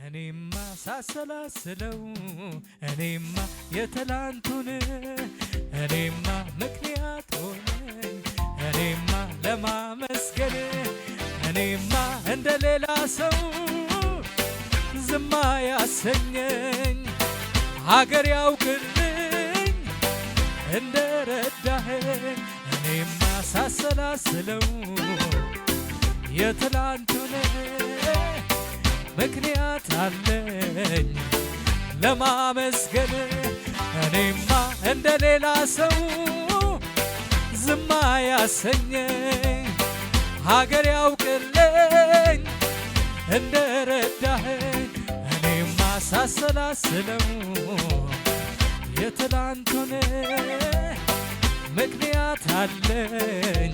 እኔማ ሳሰላስለው እኔማ የትላንቱን እኔማ ምክንያት ሆነኝ እኔማ ለማመስገን እኔማ እንደሌላ ሰው ዝማ ያሰኘኝ ሀገር ያውቅልኝ እንደረዳኸኝ እኔማ ሳሰላስለው የትላንቱን ምክንያት አለኝ ለማመስገን እኔማ እንደሌላ ሰው ዝማ ያሰኘኝ ሀገር ያውቅልኝ እንደረዳኸኝ እኔማ ሳሰላስለው የትላንቱን ምክንያት አለኝ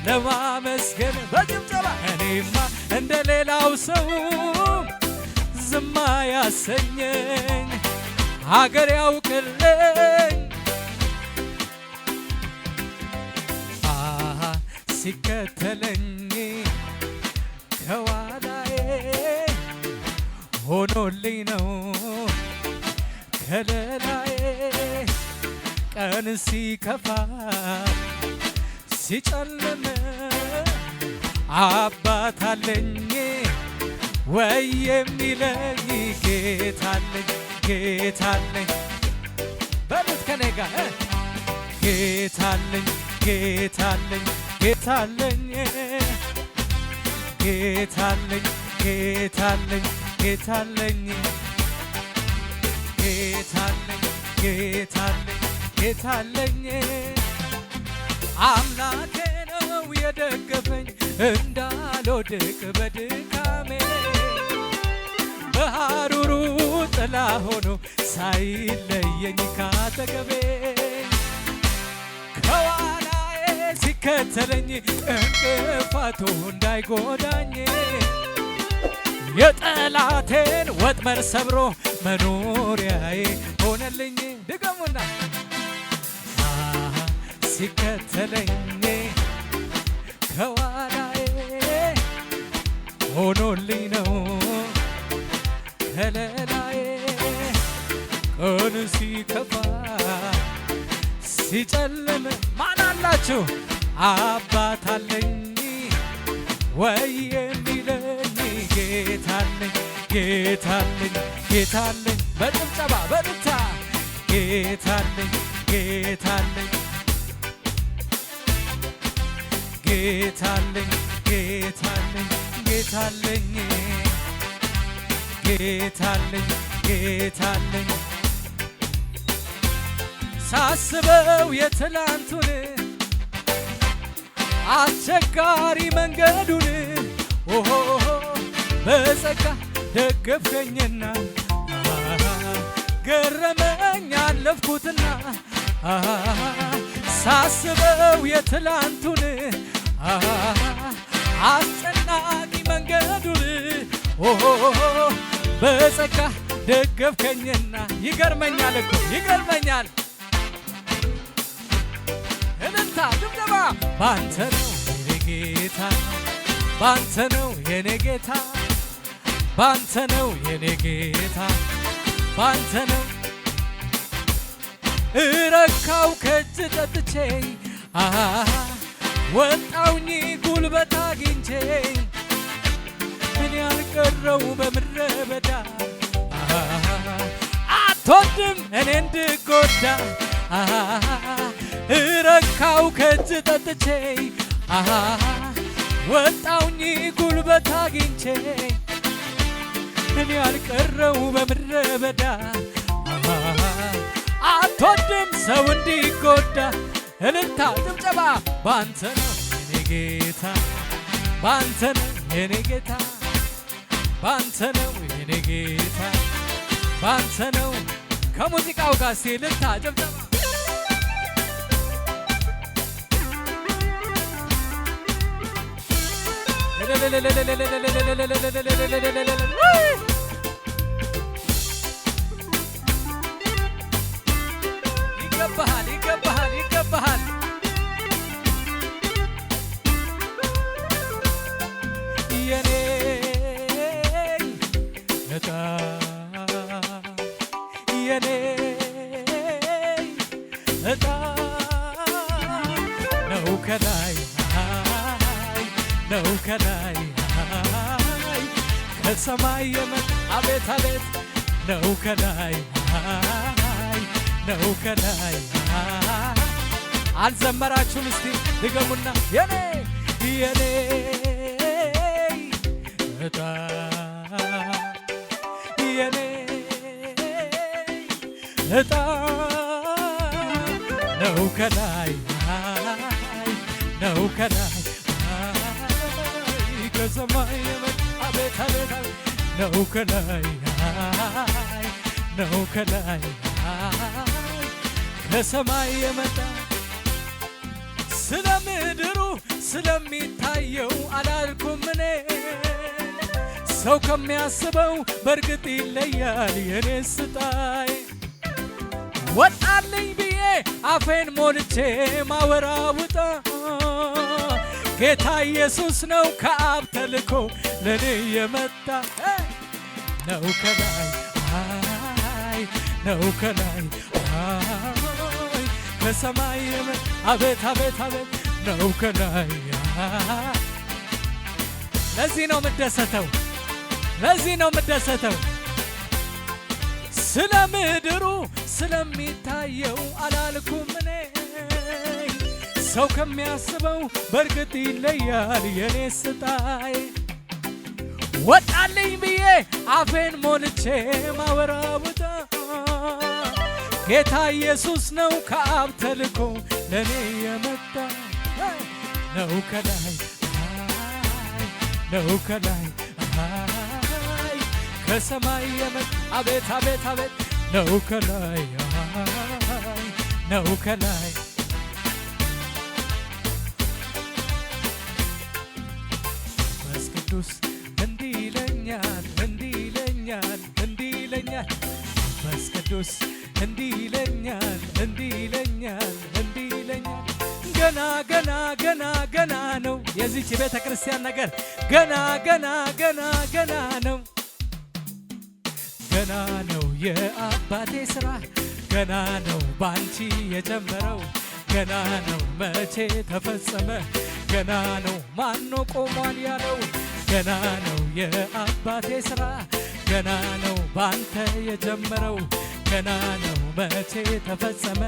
ለማመስገን በጭብጨባ እኔማ እንደሌላው ሰው ዝማ ያሰኘኝ ሀገር ያውቅልኝ ሲከተለኝ ከኋላዬ ሆኖልኝ ነው ከለላዬ ቀን ሲከፋ ሲጨልም አባት አለኝ ወይ የሚለኝ ጌታለኝ ጌታለኝ በሉት ከኔ ጋር ጌታለኝ ጌታለኝ ጌታለኝ ጌታለኝ ጌታለኝ ጌታለኝ ጌታለኝ ጌታለኝ ጌታለኝ አምላኬ ነው የደገፈኝ እንዳልወድቅ በድካሜ በሐሩሩ ጥላ ሆኖ ሳይለየኝ ካጠገቤ ከኋላዬ ሲከተለኝ እንቅፋቱ እንዳይጎዳኝ የጠላቴን ወጥመድ ሰብሮ መኖሪያዬ ሆነልኝ ድገሙና ሲከተለኝ ከኋላዬ ሆኖልኝ ነው ከለላዬ ቀን ሲከፋ ሲጨልም ማን አላችሁ አባት አለኝ ወይ የሚለኝ ጌታለኝ ጌታለኝ ጌታለኝ በጭብጨባ በልታ ጌታለኝ ጌታለኝ ጌታለኝ ጌታለኝ ጌታለኝ ጌታለኝ ጌታለኝ ሳስበው የትላንቱን አስቸጋሪ መንገዱን ኦሆ በጸጋ ደገፍከኝና ገረመኝ አለፍኩትና ሳስበው የትላንቱን አስጨናቂ መንገዱን ኦሆ በጸጋ ደገፍከኝና ይገርመኛል እኮ ይገርመኛል እልልታ ድብደባ ባንተ ነው የኔ ጌታ ባንተ ነው የኔ ጌታ ባንተ ነው የኔ ጌታ ባንተ ነው እረካው ከእጅ ጠጥቼ ወጣውኝ ጉልበት አግኝቼ ምን ያልቀረው በምድረ በዳ አትወድም እኔ እንድጎዳ እረካው ከእጅ ጠጥቼ ወጣውኝ ጉልበት አግኝቼ ምን ያልቀረው በምድረ በዳ አትወድም ሰው እንዲጎዳ እልልታ ጭብጨባ ባንተ ነው የኔ ጌታ ባንተ ነው የኔ ጌታ ባንተ ነው የኔ ጌታ ባንተ ነው ከሙዚቃው ጋር እልልታ ጭብጨባ ይገባሃል ይገባሃል ይገባሃል የኔ ከላይ ነው ከላይ ከሰማይ የመጣ አቤት አቤት ነው ከላይ ነው ከላይ አልዘመራችሁም እስቲ ድገሙና የኔ እጣ የኔ እጣ ነው ከላይ ነው ከላይ ከሰማይ የመጣ አቤት አቤት ነው ከላይ ነው ከላይ ከሰማይ የመጣ ስለ ምድሩ ስለሚታየው አላልኩም እኔ ሰው ከሚያስበው በርግጥ ይለያል የኔ ስጣይ ወጣልኝ ብዬ አፌን ሞልቼ ማወራውጣ ጌታ ኢየሱስ ነው ከአብ ተልኮ ለኔ የመጣ ነው ከላይ ነው ከላይ ከሰማይ የመጣ አቤት አቤት አቤት ነው ከላይ ለዚህ ነው የምደሰተው ለዚህ ነው የምደሰተው ስለ ምድሩ ስለሚታየው አላልኩም እኔ ሰው ከሚያስበው በርግጥ ይለያል የኔ ስጣይ ወጣልኝ ብዬ አፌን ሞልቼ ማወራውጣ ጌታ ኢየሱስ ነው ከአብ ተልኮ ለኔ የመጣ ነው ከላይ ነው ከላይ ከሰማይ የመጣ አቤት አቤት አቤት ነው ከላይ ነው ከላይ መንፈስ ቅዱስ እንዲህ ይለኛል እንዲህ ይለኛል እንዲህ ይለኛል መንፈስ ቅዱስ እንዲህ ይለኛል እንዲህ ይለኛል እንዲህ ይለኛል ገና ገና ገና ገና ነው የዚህች ቤተ ክርስቲያን ነገር ገና ገና ገና ገና ነው ገና ነው የአባቴ ሥራ ገና ነው ባንቺ የጀመረው ገና ነው መቼ ተፈጸመ ገና ነው ማኖ ቆሟል ያለው ገና ነው የአባቴ ሥራ ገና ነው ባንተ የጀመረው ገና ነው መቼ ተፈጸመ